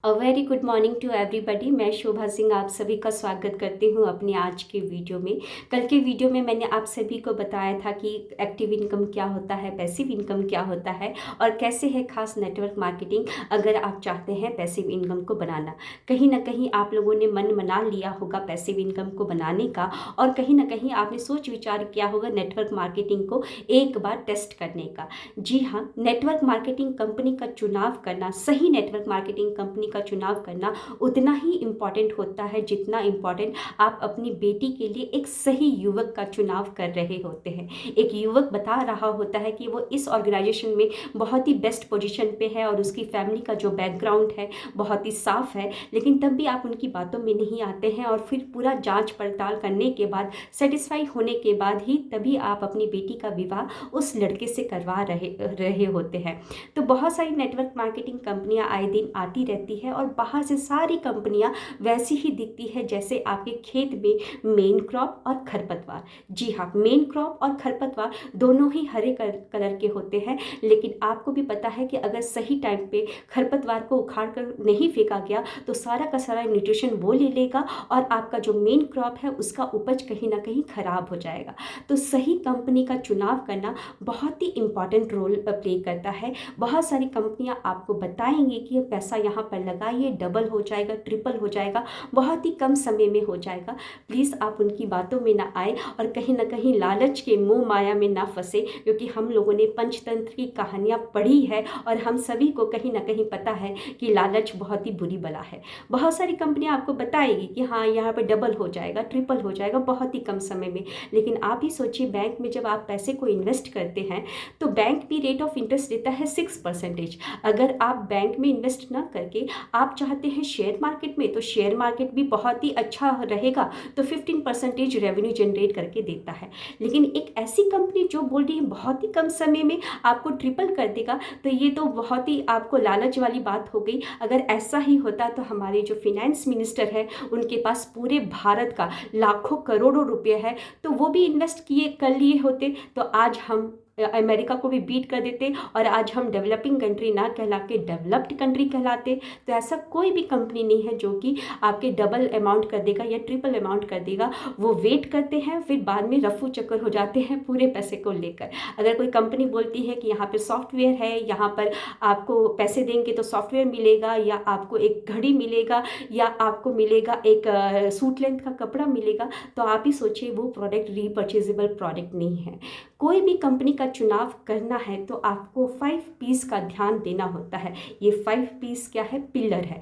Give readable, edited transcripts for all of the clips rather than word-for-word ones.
A very good morning to everybody. मैं शोभा सिंह आप सभी का स्वागत करती हूँ अपने आज के वीडियो में। कल के वीडियो में मैंने आप सभी को बताया था कि एक्टिव इनकम क्या होता है, पैसिव इनकम क्या होता है और कैसे है खास नेटवर्क मार्केटिंग अगर आप चाहते हैं पैसिव इनकम को बनाना। कहीं ना कहीं आप लोगों ने मन बना लिया होगा पैसिव इनकम को बनाने का और कहीं ना कहीं आपने सोच विचार किया होगा नेटवर्क मार्केटिंग को एक बार टेस्ट करने का। जी हाँ, नेटवर्क मार्केटिंग कंपनी का चुनाव करना, सही नेटवर्क मार्केटिंग कंपनी का चुनाव करना उतना ही इम्पॉर्टेंट होता है जितना इम्पॉर्टेंट आप अपनी बेटी के लिए एक सही युवक का चुनाव कर रहे होते हैं। एक युवक बता रहा होता है कि वो इस ऑर्गेनाइजेशन में बहुत ही बेस्ट पोजीशन पे है और उसकी फैमिली का जो बैकग्राउंड है बहुत ही साफ है, लेकिन तब भी आप उनकी बातों में नहीं आते हैं और फिर पूरा जांच पड़ताल करने के बाद सेटिस्फाई होने के बाद ही तभी आप अपनी बेटी का विवाह उस लड़के से करवा रहे होते हैं। तो बहुत सारी नेटवर्क मार्केटिंग कंपनियां आए दिन आती रहती है और बाहर से सारी कंपनियां वैसी ही दिखती है जैसे आपके खेत में मेन क्रॉप और खरपतवार। जी हाँ, मेन क्रॉप और खरपतवार दोनों ही हरे कलर के होते हैं, लेकिन आपको भी पता है कि अगर सही टाइम पे खरपतवार को उखाड़ कर नहीं फेंका गया तो सारा का सारा न्यूट्रिशन वो ले लेगा और आपका जो मेन क्रॉप है उसका उपज कहीं ना कहीं खराब हो जाएगा। तो सही कंपनी का चुनाव करना बहुत ही इंपॉर्टेंट रोल प्ले करता है। बहुत सारी कंपनियां आपको बताएंगी कि ये पैसा यहाँ पर लगाइए, डबल हो जाएगा, ट्रिपल हो जाएगा, बहुत ही कम समय में हो जाएगा। प्लीज़ आप उनकी बातों में ना आए और कहीं ना कहीं लालच के मोह माया में ना फंसे, क्योंकि हम लोगों ने पंचतंत्र की कहानियाँ पढ़ी है और हम सभी को कहीं ना कहीं पता है कि लालच बहुत ही बुरी बला है। बहुत सारी कंपनियां आपको बताएगी कि हाँ यहाँ पर डबल हो जाएगा, ट्रिपल हो जाएगा बहुत ही कम समय में, लेकिन आप ही सोचिए बैंक में जब आप पैसे को इन्वेस्ट करते हैं तो बैंक भी रेट ऑफ इंटरेस्ट देता है 6%। अगर आप बैंक में इन्वेस्ट ना करके आप चाहते हैं शेयर मार्केट में, तो शेयर मार्केट भी बहुत ही अच्छा रहेगा, तो 15% रेवेन्यू जनरेट करके देता है। लेकिन एक ऐसी कंपनी जो बोल रही है बहुत ही कम समय में आपको ट्रिपल कर देगा, तो ये तो बहुत ही आपको लालच वाली बात हो गई। अगर ऐसा ही होता तो हमारे जो फिनेंस मिनिस्टर है उनके पास पूरे भारत का लाखों करोड़ों रुपए है, तो वो भी इन्वेस्ट किए कर लिए होते तो आज हम अमेरिका को भी बीट कर देते और आज हम डेवलपिंग कंट्री ना कहला के डेवलप्ड कंट्री कहलाते। तो ऐसा कोई भी कंपनी नहीं है जो कि आपके डबल अमाउंट कर देगा या ट्रिपल अमाउंट कर देगा। वो वेट करते हैं, फिर बाद में रफू चक्कर हो जाते हैं पूरे पैसे को लेकर। अगर कोई कंपनी बोलती है कि यहाँ पर सॉफ्टवेयर है, यहाँ पर आपको पैसे देंगे तो सॉफ्टवेयर मिलेगा या आपको एक घड़ी मिलेगा या आपको मिलेगा एक सूट लेंथ का कपड़ा मिलेगा, तो आप ही सोचिए वो प्रोडक्ट रीपर्चेजेबल प्रोडक्ट नहीं है। कोई भी कंपनी का चुनाव करना है तो आपको 5 पीस का ध्यान देना होता है। ये 5 पीस क्या है? पिलर है।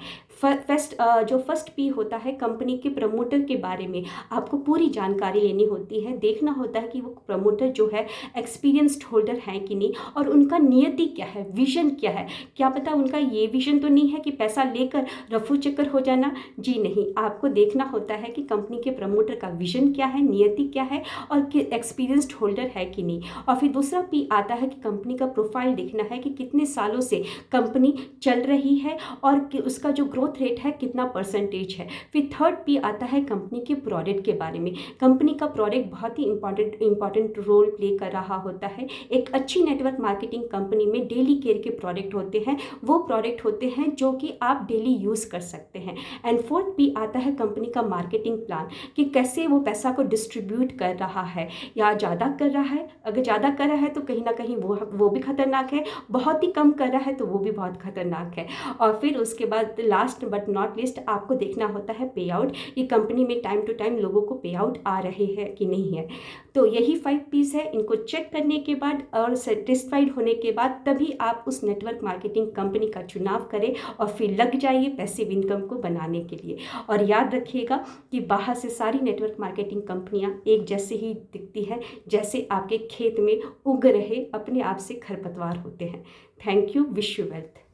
जो फर्स्ट पी होता है कंपनी के प्रमोटर के बारे में आपको पूरी जानकारी लेनी होती है। देखना होता है कि वो प्रमोटर जो है एक्सपीरियंस्ड होल्डर है कि नहीं और उनका नियति क्या है, विजन क्या है। क्या पता उनका ये विजन तो नहीं है कि पैसा लेकर रफू चक्कर हो जाना। जी नहीं, आपको देखना होता है कि कंपनी के प्रमोटर का विजन क्या है, नियति क्या है और एक्सपीरियंस्ड होल्डर है कि नहीं। और फिर दूसरा पी आता है कि कंपनी का प्रोफाइल देखना है कि कितने सालों से कंपनी चल रही है और कि उसका जो ग्रोथ रेट है कितना परसेंटेज है। फिर थर्ड पी आता है कंपनी के प्रोडक्ट के बारे में। कंपनी का प्रोडक्ट बहुत ही इंपॉर्टेंट रोल प्ले कर रहा होता है। एक अच्छी नेटवर्क मार्केटिंग कंपनी में डेली केयर के प्रोडक्ट होते हैं, वो प्रोडक्ट होते हैं जो कि आप डेली यूज़ कर सकते हैं। एंड फोर्थ पी आता है कंपनी का मार्केटिंग प्लान कि कैसे वो पैसा को डिस्ट्रीब्यूट कर रहा है या ज़्यादा कर रहा है। अगर ज़्यादा कर रहा है तो कहीं ना कहीं वो भी खतरनाक है, बहुत ही कम कर रहा है तो वो भी बहुत खतरनाक है। और फिर उसके बाद लास्ट बट नॉट लिस्ट आपको देखना होता है पे आउट, ये कंपनी में टाइम टू टाइम लोगों को पे आउट आ रहे हैं कि नहीं है। तो यही 5 पीस है। इनको चेक करने के बाद और सेटिस्फाइड होने के बाद तभी आप उस नेटवर्क मार्केटिंग कंपनी का चुनाव करें और फिर लग जाइए पैसिव इनकम को बनाने के लिए। और याद रखिएगा कि बाहर से सारी नेटवर्क मार्केटिंग कंपनियां एक जैसे ही दिखती है जैसे आपके खेत में उग रहे अपने आप से खरपतवार होते हैं। Thank you. Wish you wealth.